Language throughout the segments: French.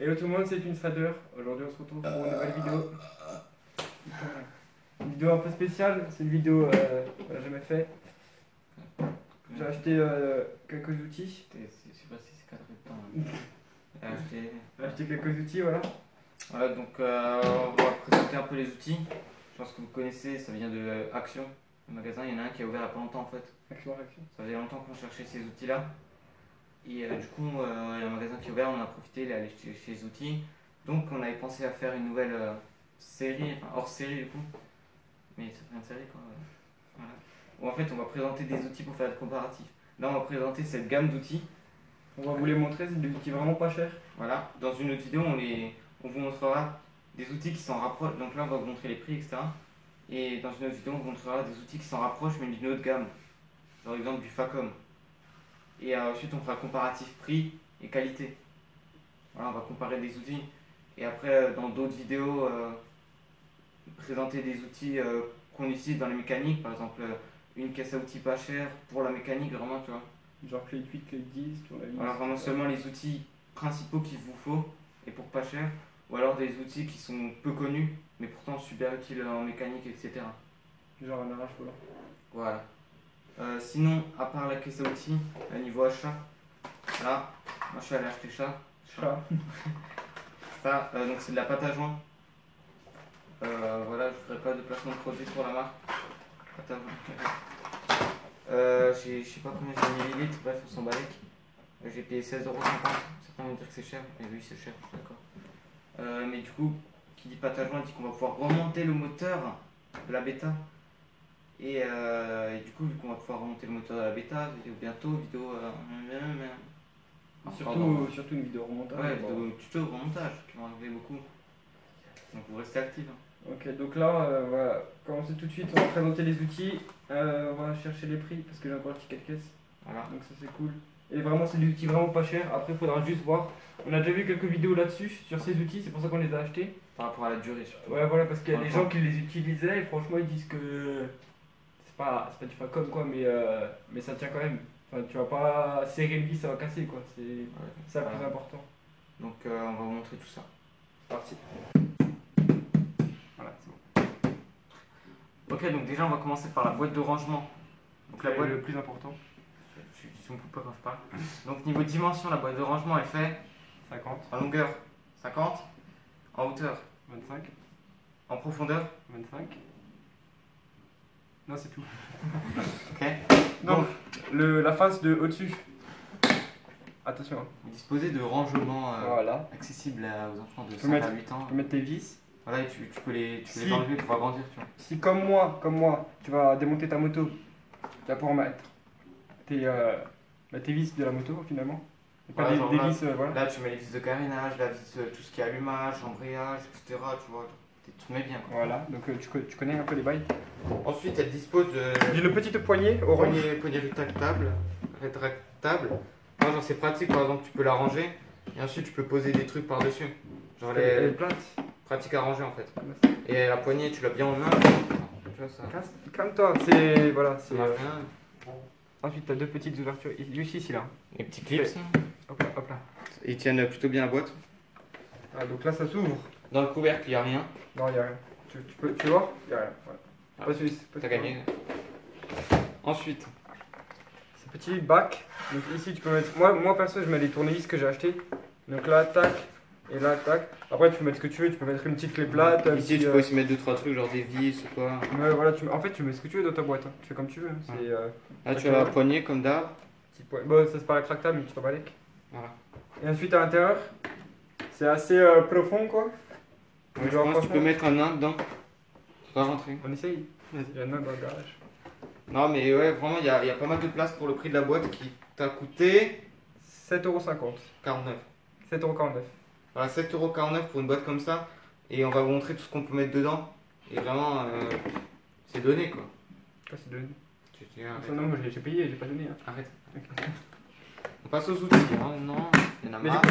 Hello tout le monde, c'est Insider. Aujourd'hui on se retrouve pour une nouvelle vidéo. Une vidéo un peu spéciale, c'est une vidéo qu'on n'a jamais fait. J'ai acheté quelques outils. Je sais pas si c'est cadré dedans. J'ai acheté quelques outils, voilà. Voilà, donc on va présenter un peu les outils. Je pense que vous connaissez, ça vient de Action, le magasin. Il y en a un qui a ouvert il n'y a pas longtemps en fait. Action, Action. Ça faisait longtemps qu'on cherchait ces outils-là. Et du coup, il y a un magasin qui est ouvert, on en a profité, il est allé chez les outils. Donc on avait pensé à faire une nouvelle série, enfin hors série du coup. Mais ça fait une série quoi. Voilà. Où en fait on va présenter des outils pour faire des comparatifs. Là on va présenter cette gamme d'outils. On va vous les montrer, c'est des outils vraiment pas chers. Voilà, dans une autre vidéo on vous montrera des outils qui s'en rapprochent. Donc là on va vous montrer les prix, etc. Et dans une autre vidéo on vous montrera des outils qui s'en rapprochent mais d'une autre gamme. Par exemple du Facom. Et ensuite on fera comparatif prix et qualité. Voilà, on va comparer des outils. Et après dans d'autres vidéos présenter des outils qu'on utilise dans la mécanique. Par exemple une caisse à outils pas chère pour la mécanique vraiment tu vois. Genre clé 8, clé 10, tournevis. Alors vraiment seulement les outils principaux qu'il vous faut et pour pas cher. Ou alors des outils qui sont peu connus mais pourtant super utiles en mécanique etc. Genre un arrache-volant. Voilà. Sinon, à part la caisse à outils, à niveau achat, là, moi je suis allé acheter ça. Ça, donc c'est de la pâte à joint. Voilà, je ferai pas de placement de produit pour la marque. Pâte à joint. Je sais pas combien j'ai de millilitres, bref, on s'en bat avec. J'ai payé 16,50€. Certains vont dire que c'est cher, mais oui, c'est cher, je suis d'accord. Mais du coup, qui dit pâte à joint dit qu'on va pouvoir remonter le moteur de la bêta. Et du coup, vu qu'on va pouvoir remonter le moteur de la bêta, bientôt, vidéo. Surtout une vidéo remontage. Ouais, vidéo tuto remontage qui vont arriver beaucoup. Donc vous restez actifs. Ok, donc là, voilà, commencer tout de suite, on va présenter les outils, on va chercher les prix parce que j'ai encore le ticket de caisse. Voilà. Donc ça c'est cool. Et vraiment c'est des outils vraiment pas chers, après il faudra juste voir. On a déjà vu quelques vidéos là-dessus, sur ces outils, c'est pour ça qu'on les a achetés. Par rapport à la durée surtout. Ouais voilà, parce qu'il y a des gens qui les utilisaient et franchement ils disent que c'est pas du Facom quoi, mais ça tient quand même. Enfin tu vas pas serrer une vis, ça va casser quoi, c'est ça le plus important. Donc on va vous montrer tout ça. C'est parti. Voilà, c'est bon. Ok, donc déjà on va commencer par la boîte de rangement. Donc la boîte le plus important. Je me coupe pas quand je parle. Donc niveau dimension, la boîte de rangement elle fait 50. en longueur 50, en hauteur 25. en profondeur 25. Non, c'est tout. Ok. Donc, la face de au-dessus. Attention. Disposer de rangements Voilà. accessibles aux enfants de Tu peux 5 mettre- à 8 ans. Tu peux mettre tes vis. Voilà, et tu peux les Si. enlever pour agrandir, tu vois. Si, comme moi, tu vas démonter ta moto, tu vas pouvoir mettre tes vis de la moto finalement. Et pas Voilà, genre des là- vis, voilà. Là, tu mets les vis de carénage, la vis, tout ce qui est allumage, embrayage, etc. Tu vois, tu te mets bien. Quoi. Voilà, donc tu connais un peu les bails. Ensuite, elle dispose D'une petite poignée orange. poignée rétractable. Genre, c'est pratique, par exemple, tu peux la ranger et ensuite tu peux poser des trucs par-dessus. Genre, Elle est plate. pratique à ranger en fait. Et la poignée, tu l'as bien en main. Tu vois ça. Calme-toi, c'est. Voilà, c'est. Ça marche bien. Ensuite, tu as deux petites ouvertures. Ici, là. Les petits clips. Hop là, hop là. Ils tiennent plutôt bien la boîte. Ah, donc là, ça s'ouvre. Dans le couvercle, il n'y a rien. Non, il n'y a rien. Tu vois il n'y a rien. Ouais. Ah, Pas celui-ci. T'as gagné. Ensuite, Ce petit bac. Donc ici, tu peux mettre. Moi perso, je mets les tournevis que j'ai acheté. Donc là, tac. Et là, tac. Après, tu peux mettre ce que tu veux. Tu peux mettre une petite clé plate. un ici petit, tu peux aussi mettre 2-3 trucs, genre des vis ou quoi. Ouais, voilà. En fait, tu mets ce que tu veux dans ta boîte. Hein. Tu fais comme tu veux. Hein. C'est. Là, tu as la poignée comme d'hab. Petit point. Bon, ça c'est pas rétractable, mais tu t'en balèques. Voilà. Et ensuite, à l'intérieur, c'est assez profond, quoi. Ouais, je Genre, pense que tu franchement, peux mettre un nain dedans. Ça va rentrer. On essaye. Il y en a dans le garage. Non, mais ouais, vraiment, il y a pas mal de place pour le prix de la boîte qui t'a coûté 7,50€. 49. 7,49€. Voilà, 7,49€ pour une boîte comme ça. Et on va vous montrer tout ce qu'on peut mettre dedans. Et vraiment, c'est donné quoi. Quoi, c'est donné? Arrête. Non, moi j'ai payé, j'ai pas donné. Hein. Arrête. Okay. On passe aux outils. Hein. Non, il y en a marre.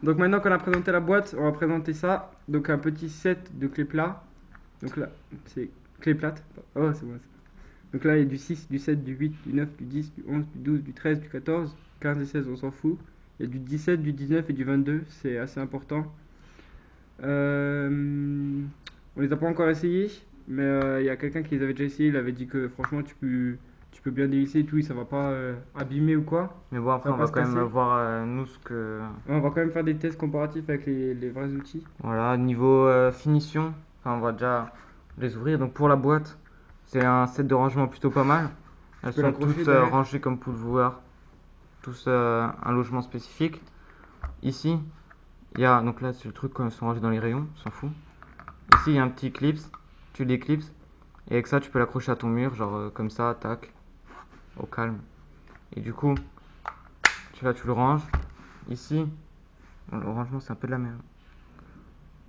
Donc maintenant qu'on a présenté la boîte, on va présenter ça. Donc un petit set de clés plats. Donc là, c'est clés plates. Oh, c'est bon. Donc là, il y a du 6, du 7, du 8, du 9, du 10, du 11, du 12, du 13, du 14, 15 et 16, on s'en fout. Il y a du 17, du 19 et du 22, c'est assez important. On les a pas encore essayés, mais il y a quelqu'un qui les avait déjà essayés, il avait dit que franchement tu peux bien dévisser et tout, et ça va pas abîmer ou quoi. Mais bon, Ça après, va on pas va se quand même casser. voir nous ce que. Ouais, on va quand même faire des tests comparatifs avec les vrais outils. Voilà, niveau finition, enfin, on va déjà les ouvrir. Donc pour la boîte, c'est un set de rangement plutôt pas mal. Tu Elles peux sont l'accrocher toutes derrière. rangées comme pool joueur, tous un logement spécifique. Ici, il y a, donc là c'est le truc quand elles sont rangées dans les rayons, on s'en fout. Ici il y a un petit clips, tu l'éclipses, et avec ça tu peux l'accrocher à ton mur, genre comme ça, tac, au calme. Et du coup, tu le ranges. Ici, bon, le rangement c'est un peu de la merde.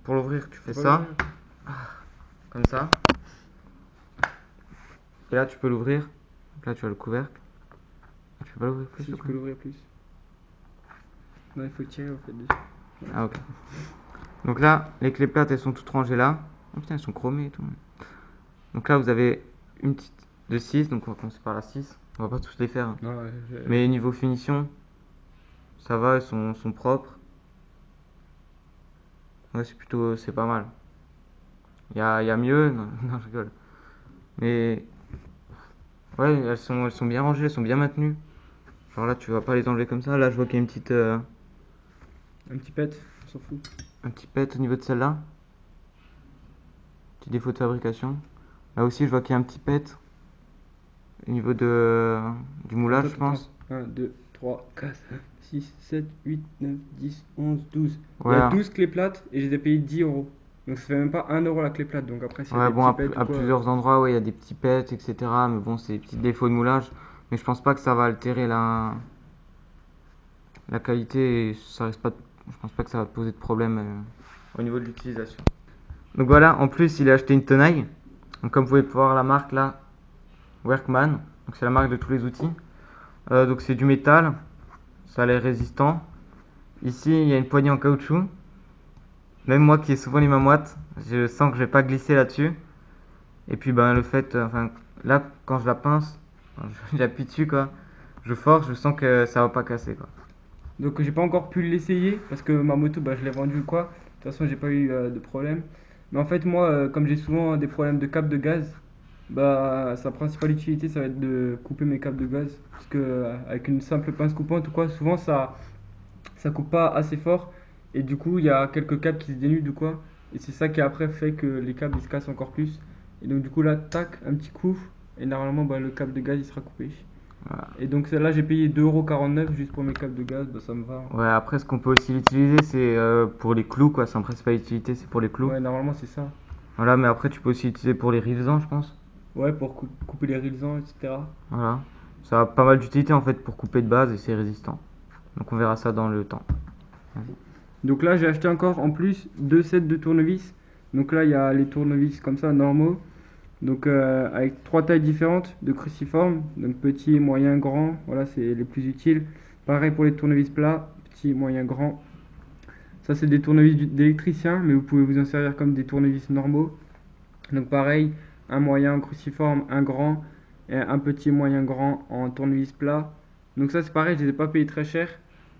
Pour l'ouvrir, tu T'as fais pas ça, l'ouvrir? comme ça. Et là tu peux l'ouvrir. Donc là tu as le couvercle. Ah, tu peux pas l'ouvrir plus Si ou tu quoi? peux l'ouvrir plus. Non, il faut tirer en fait dessus. Ah ok. Donc là, les clés plates elles sont toutes rangées là. Oh putain, elles sont chromées et tout. Donc là vous avez une petite de 6, donc on va commencer par la 6. On va pas tous les faire, hein. Non, Mais niveau finition, ça va, elles sont propres. Ouais, c'est pas mal. Il y a mieux, non, non, je rigole. Mais ouais, elles sont bien rangées, elles sont bien maintenues. Genre là, tu vas pas les enlever comme ça. Là, je vois qu'il y a une petite, un petit pet, on s'en fout. un petit pet au niveau de celle-là. Petit défaut de fabrication. Là aussi, je vois qu'il y a un petit pet au niveau du moulage, je pense. 1, 2, 3, 4, 6, 7, 8, 9, 10, 11, 12. Il y Ouais, a 12 clés plates et je les ai payées 10 euros. Donc ça fait même pas 1 euro la clé plate. Donc après, s'il y a ouais, des bon, petits pets ou à quoi. plusieurs endroits, ouais, il y a des petits pets, etc. Mais bon, c'est des petits défauts de moulage. Mais je pense pas que ça va altérer la qualité et ça risque pas je pense pas que ça va te poser de problème au niveau de l'utilisation. Donc voilà, en plus, il a acheté une tenaille. Donc comme vous pouvez voir la marque là, Workman. Donc c'est la marque de tous les outils. Donc c'est du métal, ça a l'air résistant. Ici, il y a une poignée en caoutchouc. Même moi qui ai souvent les mains moites, je sens que je vais pas glisser là-dessus. Et puis ben le fait, enfin là quand je la pince, j'appuie dessus quoi, je force, je sens que ça va pas casser quoi. Donc j'ai pas encore pu l'essayer parce que ma moto, bah, je l'ai vendue quoi. De toute façon, j'ai pas eu de problème. Mais en fait, moi, comme j'ai souvent des problèmes de câble de gaz, bah sa principale utilité, ça va être de couper mes câbles de gaz. Parce que avec une simple pince coupante ou quoi, souvent ça coupe pas assez fort. Et du coup, il y a quelques câbles qui se dénudent ou quoi. Et c'est ça qui après fait que les câbles ils se cassent encore plus. Et donc, du coup, là, tac, un petit coup. Et normalement, bah, le câble de gaz il sera coupé. Voilà. Et donc, celle-là, j'ai payé 2,49 € juste pour mes câbles de gaz. Bah, ça me va. Ouais, après ce qu'on peut aussi l'utiliser c'est pour les clous quoi, son principale utilité c'est pour les clous. Ouais, normalement, c'est ça. Voilà, mais après tu peux aussi l'utiliser pour les rivesans je pense. Ouais, pour couper les résans, etc. Voilà. Ça a pas mal d'utilité en fait pour couper de base et c'est résistant. Donc on verra ça dans le temps. Donc là, j'ai acheté encore en plus deux sets de tournevis. Donc là, il y a les tournevis comme ça, normaux. Donc avec trois tailles différentes de cruciformes. Donc petit, moyen, grand. Voilà, c'est les plus utiles. Pareil pour les tournevis plats, petit, moyen, grand. Ça, c'est des tournevis d'électricien, mais vous pouvez vous en servir comme des tournevis normaux. Donc pareil, un moyen cruciforme, un grand, et un petit, moyen, grand en tournevis plat. Donc ça, c'est pareil, je ne les ai pas payés très cher.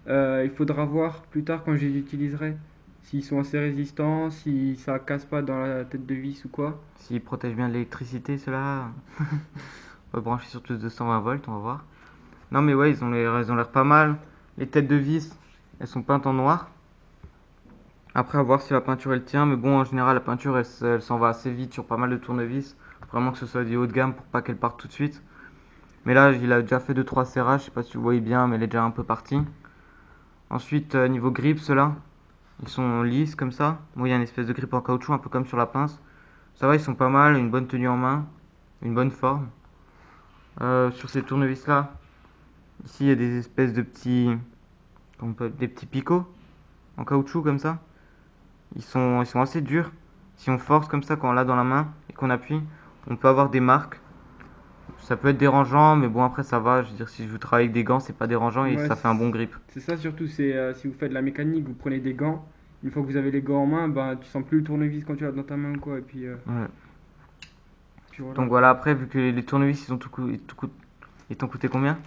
Il faudra voir plus tard quand je les utiliserai s'ils sont assez résistants, si ça casse pas dans la tête de vis ou quoi. S'ils protègent bien l'électricité ceux-là, on va brancher sur tous 220 volts, on va voir. Non mais ouais, ils ont l'air pas mal. Les têtes de vis, elles sont peintes en noir. Après, à voir si la peinture elle tient, mais bon, en général, la peinture elle s'en va assez vite sur pas mal de tournevis. Vraiment que ce soit du haut de gamme pour pas qu'elle parte tout de suite. Mais là, il a déjà fait 2-3 serrages, je sais pas si vous voyez bien, mais elle est déjà un peu partie. Ensuite, niveau grip, ceux-là, ils sont lisses comme ça. Bon, il y a une espèce de grip en caoutchouc, un peu comme sur la pince. Ça va, ils sont pas mal, une bonne tenue en main, une bonne forme. Sur ces tournevis-là, ici, il y a des espèces de petits, des petits picots en caoutchouc comme ça. Ils sont assez durs. Si on force comme ça quand on l'a dans la main et qu'on appuie, on peut avoir des marques. Ça peut être dérangeant, mais bon après ça va. Je veux dire, si je travaille avec des gants, c'est pas dérangeant et Ouais, ça fait un bon grip. c'est ça surtout, c'est si vous faites de la mécanique, vous prenez des gants. Une fois que vous avez les gants en main, bah, tu sens plus le tournevis quand tu l'as dans ta main quoi. Et Ouais. puis voilà. Donc voilà, après vu que les tournevis ils t'ont coûté combien?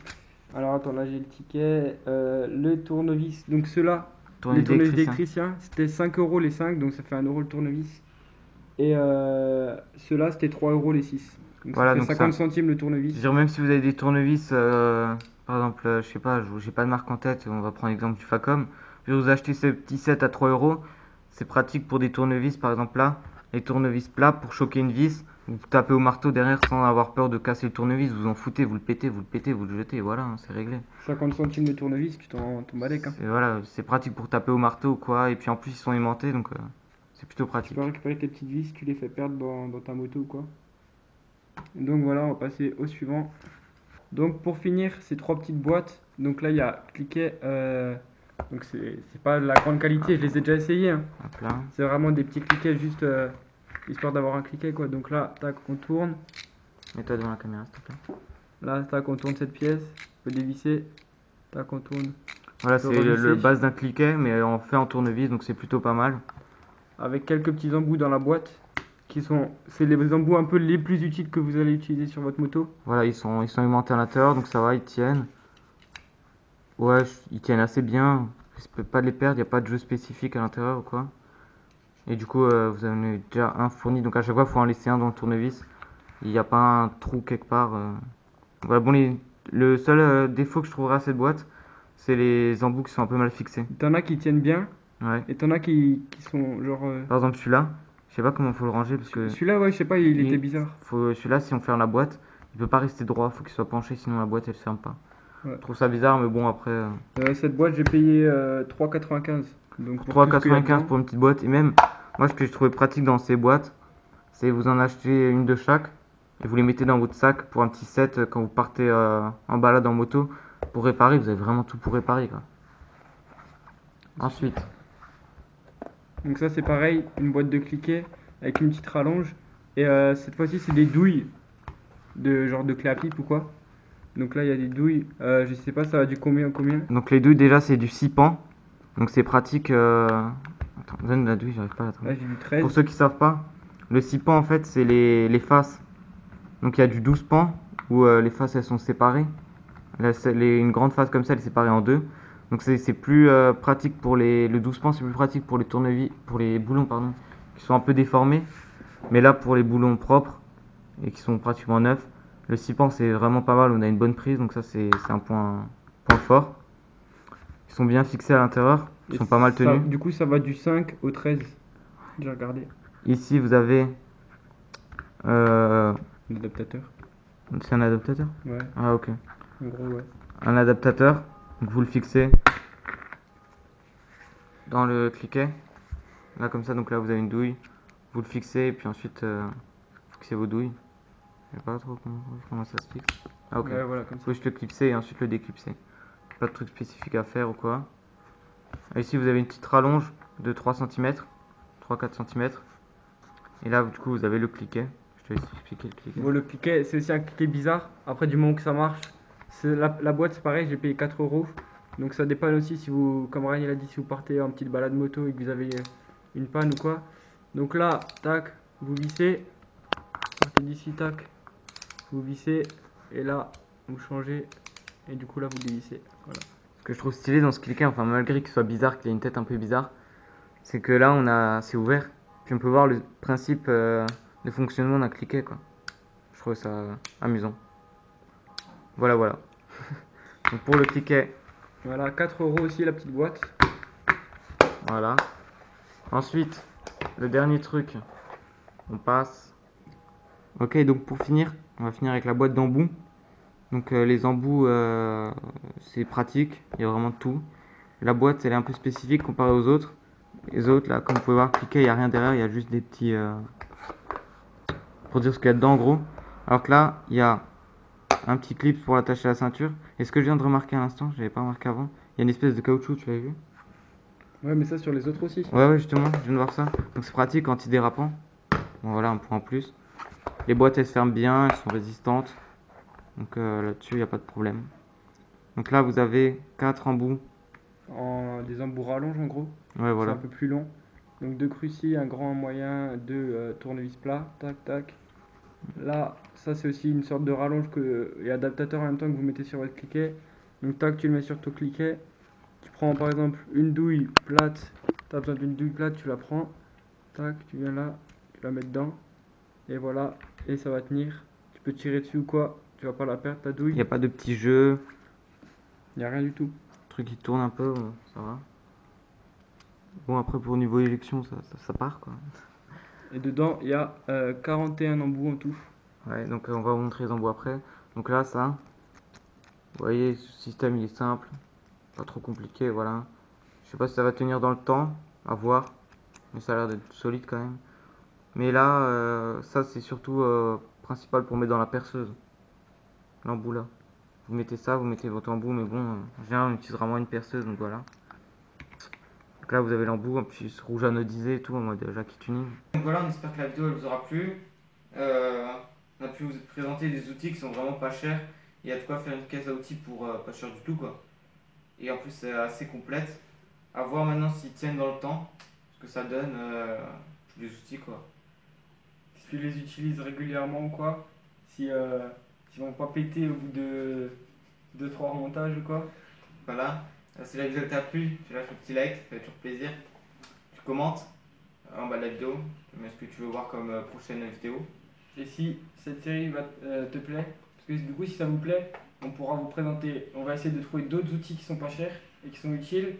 Alors attends, là j'ai le ticket. Le tournevis, donc ceux-là, les Tournevis tournevis d'électricien. d'électricien, c'était 5 euros les 5, donc ça fait 1 euro le tournevis. Et ceux-là, c'était 3 euros les 6. Donc ça Voilà, fait donc 50 ça. centimes le Je veux tournevis. dire, même si vous avez des tournevis, par exemple, je sais pas, j'ai pas de marque en tête, on va prendre l'exemple du Facom. Je vais vous acheter ce petit set à 3 euros. C'est pratique pour des tournevis, par exemple là, les tournevis plats pour choquer une vis. Vous tapez au marteau derrière sans avoir peur de casser le tournevis, vous en foutez, vous le pétez, vous le pétez, vous le jetez, voilà, hein, c'est réglé. 50 centimes le tournevis, tu t'en balèques, hein. Voilà, c'est pratique pour taper au marteau ou quoi, et puis en plus ils sont aimantés, donc c'est plutôt Tu peux pratique. récupérer tes petites vis, tu les fais perdre dans ta moto ou quoi. Donc voilà, on va passer au suivant. Donc pour finir, ces trois petites boîtes. Donc là, il y a cliquet. Donc c'est pas de la grande qualité, je les ai déjà essayés, hein. Hop là. C'est vraiment des petits cliquets juste histoire d'avoir un cliquet quoi. Donc là, tac, on tourne. Mets-toi devant la caméra, s'il te plaît. Là, tac, on tourne cette pièce. On peut dévisser. Tac, on tourne. Voilà, On peut c'est le revisser. base d'un cliquet, mais en fait en tournevis, donc c'est plutôt pas mal. Avec quelques petits embouts dans la boîte. C'est les embouts un peu les plus utiles que vous allez utiliser sur votre moto. Voilà, ils sont aimantés à l'intérieur, donc ça va, ils tiennent. Ouais, ils tiennent assez bien. Je peux pas les perdre, il n'y a pas de jeu spécifique à l'intérieur ou quoi. Et du coup, vous en avez déjà un fourni, donc à chaque fois, il faut en laisser un dans le tournevis. Il n'y a pas un trou quelque part. Voilà, bon, le seul défaut que je trouverais à cette boîte, c'est les embouts qui sont un peu mal fixés. T'en as qui tiennent bien Ouais. et t'en as qui sont genre. Par exemple, celui-là, je sais pas comment faut le ranger parce que Celui-là, ouais, je sais pas, il était il bizarre. faut celui-là, si on ferme la boîte, il peut pas rester droit, faut qu'il soit penché, sinon la boîte elle se ferme pas. Ouais. Je trouve ça bizarre, mais bon, après, Cette boîte, j'ai payé 3,95. Donc pour tout ce qu'il y a 3,95 dedans. pour une petite boîte. Et même, moi, ce que je trouvais pratique dans ces boîtes, c'est vous en achetez une de chaque et vous les mettez dans votre sac pour un petit set quand vous partez en balade en moto pour réparer. Vous avez vraiment tout pour réparer, quoi. Ensuite, Donc ça, c'est pareil, une boîte de cliquet avec une petite rallonge. Et cette fois-ci, c'est des douilles de genre de clé à pipe ou quoi. Donc là, il y a des douilles. Je sais pas, ça va du combien au combien. donc les douilles, déjà, c'est du 6 pans. Donc c'est pratique. Attends, donne la douille, j'arrive pas à la trouver. Là, j'ai du Pour 13. ceux qui savent pas, le 6 pans, en fait, c'est les faces. Donc il y a du 12 pans où les faces elles sont séparées. Là, une grande face comme ça, elle est séparée en deux. Donc c'est plus pratique pour le 12 pans, c'est plus pratique pour les tournevis, pour les boulons pardon, qui sont un peu déformés. Mais là pour les boulons propres et qui sont pratiquement neufs, le 6 pans c'est vraiment pas mal, on a une bonne prise, donc ça c'est un point fort. Ils sont bien fixés à l'intérieur, ils Et sont pas mal tenus. du coup, ça va du 5 au 13. J'ai regardé. Ici vous avez euh, L'adaptateur. c'est un adaptateur. Ouais, Ah ok. en gros, ouais. Un adaptateur, donc vous le fixez dans le cliquet. Là comme ça, donc là vous avez une douille, vous le fixez et puis ensuite fixez vos douilles. Je sais pas trop comment ça se fixe. Ah ok. Ouais, voilà, comme Faut ça. juste le clipser et ensuite le déclipser. Pas de truc spécifique à faire ou quoi. Et ici vous avez une petite rallonge de 3 cm, 3-4 cm. Et là du coup vous avez le cliquet. Je te laisse expliquer le cliquet. Bon, le cliquet, c'est aussi un cliquet bizarre. Après, du moment que ça marche, la boîte, c'est pareil, j'ai payé 4 euros. Donc ça dépend aussi si vous, comme Ryan l'a dit, si vous partez en petite balade moto et que vous avez une panne ou quoi. Donc là, tac, vous vissez. Partez d'ici, tac, vous vissez. Et là, vous changez. Et du coup, là, vous dévissez. Voilà. Ce que je trouve stylé dans ce cliquet, enfin malgré qu'il soit bizarre, qu'il ait une tête un peu bizarre, c'est que là c'est ouvert. Puis on peut voir le principe de fonctionnement d'un cliquet quoi. Je trouve ça amusant. Voilà, voilà. Donc pour le cliquet, Voilà, 4 euros aussi la petite boîte. voilà. Ensuite, le dernier truc, on passe. Ok, donc pour finir, on va finir avec la boîte d'embouts. Donc les embouts, c'est pratique, il y a vraiment tout. La boîte, elle est un peu spécifique comparée aux autres. Les autres, là, comme vous pouvez voir, cliquet, il n'y a rien derrière, il y a juste des petits... pour dire ce qu'il y a dedans en gros. Alors que là, il y a un petit clip pour l'attacher à la ceinture. Et ce que je viens de remarquer à l'instant, je n'avais pas remarqué avant, il y a une espèce de caoutchouc, tu l'avais vu? Ouais, mais ça sur les autres aussi. Ouais, ouais, justement, je viens de voir ça. Donc c'est pratique anti-dérapant. Bon, voilà, un point en plus. Les boîtes, elles se ferment bien, elles sont résistantes. Donc là-dessus, il n'y a pas de problème. Donc là, vous avez 4 embouts. Des embouts rallonges en gros. Ouais, C'est un voilà. peu plus long. Donc deux crucis, un grand, un moyen, deux tournevis plats, tac tac. Là, ça c'est aussi une sorte de rallonge et adaptateur en même temps que vous mettez sur votre cliquet. Donc tac, tu le mets sur ton cliquet. Tu prends par exemple une douille plate. Tu as besoin d'une douille plate, tu la prends. Tac, tu viens là, tu la mets dedans. Et voilà, et ça va tenir. Tu peux tirer dessus ou quoi, tu vas pas la perdre ta douille. Il n'y a pas de petits jeux, Il n'y a rien du tout. truc qui tourne un peu, ça va. Bon, après pour niveau éjection, ça part quoi. Et dedans, il y a 41 embouts en tout. Ouais, donc on va vous montrer les embouts après. Donc là, ça, vous voyez, ce système il est simple, pas trop compliqué, voilà. Je sais pas si ça va tenir dans le temps, à voir, mais ça a l'air d'être solide quand même. Mais là, ça c'est surtout principal pour mettre dans la perceuse, l'embout là. Vous mettez ça, vous mettez votre embout, mais bon, en général on utilisera moins une perceuse, donc voilà. Donc là vous avez l'embout, en plus rouge anodisé et tout, en mode Jackie Tuning. Donc voilà, on espère que la vidéo elle vous aura plu. On a pu vous présenter des outils qui sont vraiment pas chers. Il y a de quoi faire une caisse à outils pour pas cher du tout quoi. Et en plus c'est assez complète. À voir maintenant s'ils tiennent dans le temps, ce que ça donne tous les outils quoi. Si tu les utilises régulièrement ou quoi, si s'ils vont pas péter au bout de 2-3 remontages ou quoi. Voilà, si la vidéo t'a plu, tu lâches un petit like, ça fait toujours plaisir. Tu commentes en bas de la vidéo, tu mets ce que tu veux voir comme prochaine vidéo. Et si cette série te plaît, parce que du coup si ça vous plaît, on pourra vous présenter, on va essayer de trouver d'autres outils qui sont pas chers et qui sont utiles.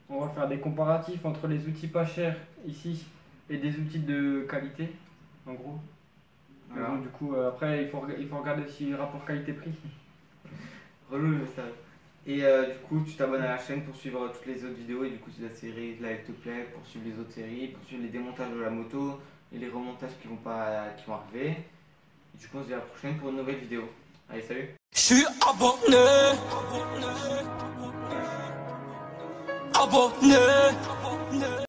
On va faire des comparatifs entre les outils pas chers ici et des outils de qualité, en gros. Voilà. Donc, du coup, après, il faut regarder aussi le rapport qualité-prix. Relou le ça. Et du coup, tu t'abonnes à la chaîne pour suivre toutes les autres vidéos et du coup, si la série like te plaît, pour suivre les autres séries, pour suivre les démontages de la moto et les remontages qui vont arriver. Et du coup, on se dit à la prochaine pour une nouvelle vidéo. Allez, salut! Je suis abonné. Abonné.